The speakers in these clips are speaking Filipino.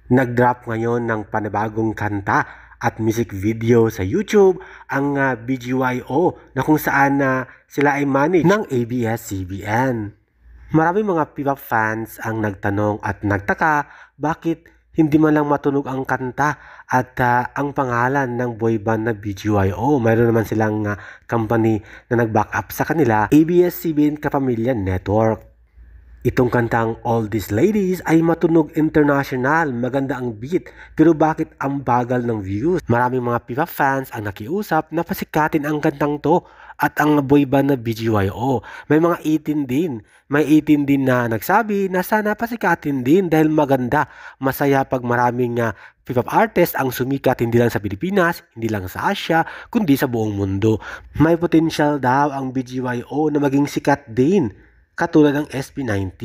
Nag-drop ngayon ng panibagong kanta at music video sa YouTube ang BGYO na kung saan sila ay managed ng ABS-CBN. Maraming mga P-pop fans ang nagtanong at nagtaka bakit hindi man lang matunog ang kanta at ang pangalan ng boy band na BGYO. Mayroon naman silang company na nag-back up sa kanila, ABS-CBN Kapamilya Network. Itong kantang All These Ladies ay matunog international, maganda ang beat, pero bakit ang bagal ng views? Maraming mga P-pop fans ang nakiusap na pasikatin ang kantang to at ang boy band na BGYO. May mga 18 din. May 18 din na nagsabi na sana pasikatin din dahil maganda, masaya pag maraming P-pop artist ang sumikat hindi lang sa Pilipinas, hindi lang sa Asia, kundi sa buong mundo. May potential daw ang BGYO na maging sikat din, katulad ng SB19.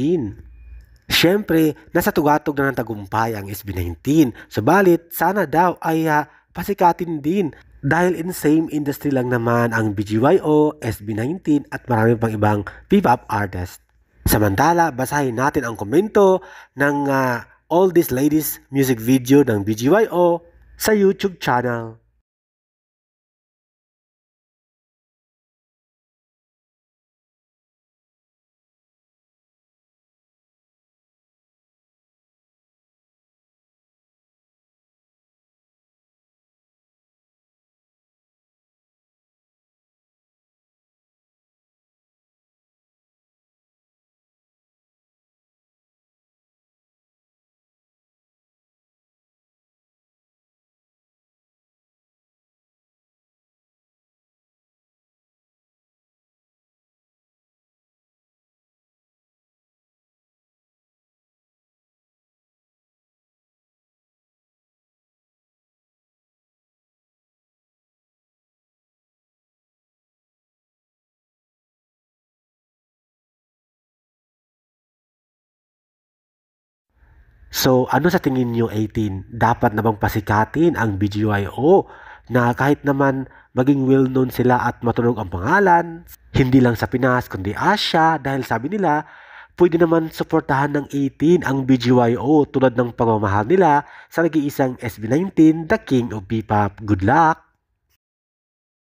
Siyempre, nasa tugatog na ng tagumpay ang SB19. Subalit, sana daw ay pasikatin din dahil in same industry lang naman ang BGYO, SB19 at marami pang ibang P-pop artist. Samantala, basahin natin ang komento ng All These Ladies music video ng BGYO sa YouTube channel. So, ano sa tingin nyo 18? Dapat na bang pasikatin ang BGYO na kahit naman maging well-known sila at matunog ang pangalan, hindi lang sa Pinas kundi Asia dahil sabi nila, pwede naman suportahan ng 18 ang BGYO tulad ng pagmamahal nila sa nag-iisang SB19, The King of P-pop. Good luck!